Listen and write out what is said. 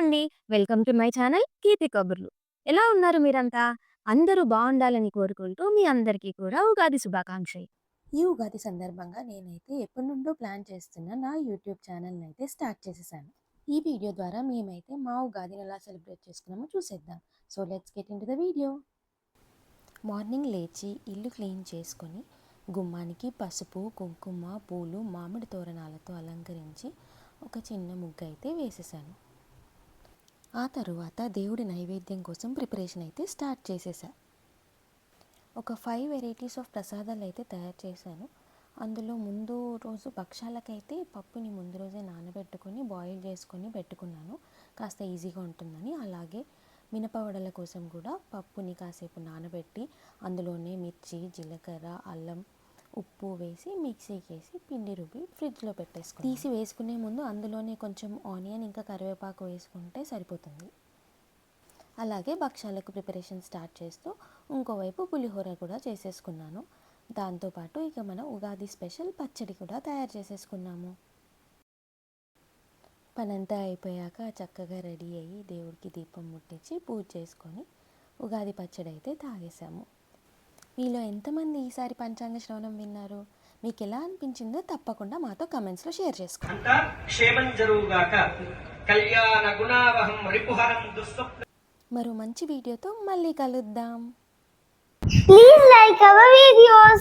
అండి. Welcome to my channel 'కీర్తి కబుర్లు'. ఎలా ఉన్నారు మీరంతా? అందరూ బావుండాలని కోరుకుంటూ మీ అందరికీ కూడా ఉగాది శుభాకాంక్షలు. ఈ ఉగాది సందర్భంగా నేనైతే ఎప్పటినుండో ప్లాన్ చేస్తున్న నా యూట్యూబ్ ఛానల్ని అయితే స్టార్ట్ చేసేసాను. ఈ వీడియో ద్వారా మేమైతే మా ఉగాదిని ఎలా సెలబ్రేట్ చేసుకున్నామో చూసేద్దాం. So let's get in to the video. Morning లేచి ఇల్లు క్లీన్ చేసుకొని గుమ్మానికి పసుపు, కుంకుమ, పూలు, మామిడి తోరణాలతో అలంకరించి ఒక చిన్న ముగ్గు అయితే వేసేసాను. ఆ తరువాత దేవుడి నైవేద్యం కోసం ప్రిపరేషన్ అయితే స్టార్ట్ చేసేసా. ఒక 5 వెరైటీస్ ఆఫ్ ప్రసాదాలు అయితే తయారు చేశాను. అందులో ముందు రోజు భక్షాలకైతే పప్పుని ముందు రోజే నానబెట్టుకొని బాయిల్ చేసుకొని పెట్టుకున్నాను, కాస్త ఈజీగా ఉంటుందని. అలాగే మినపవడల కోసం కూడా పప్పుని కాసేపు నానబెట్టి అందులోనే మిర్చి, జీలకర్ర, అల్లం, ఉప్పు వేసి మిక్సీకి వేసి పిండి రుబ్బి ఫ్రిడ్జ్లో పెట్టేసుకుని తీసి వేసుకునే ముందు అందులోనే కొంచెం ఆనియన్ ఇంకా కరివేపాకు వేసుకుంటే సరిపోతుంది. అలాగే భక్షాలకు ప్రిపరేషన్ స్టార్ట్ చేస్తూ ఇంకోవైపు పులిహోర కూడా చేసేసుకున్నాను. దాంతోపాటు ఇక మన ఉగాది స్పెషల్ పచ్చడి కూడా తయారు చేసేసుకున్నాము. పనంతా అయిపోయాక చక్కగా రెడీ అయ్యి దేవుడికి దీపం ముట్టించి పూజ చేసుకొని ఉగాది పచ్చడి అయితే తాగేసాము. మీలో ఎంతమంది ఈసారి పంచాంగ శ్రవణం విన్నారు? మీకు ఎలా అనిపించిందో తప్పకుండా మాతో కమెంట్స్లో షేర్ చేసుకోండి. మరో మంచి వీడియోతో మళ్ళీ కలుద్దాం. Please like our videos.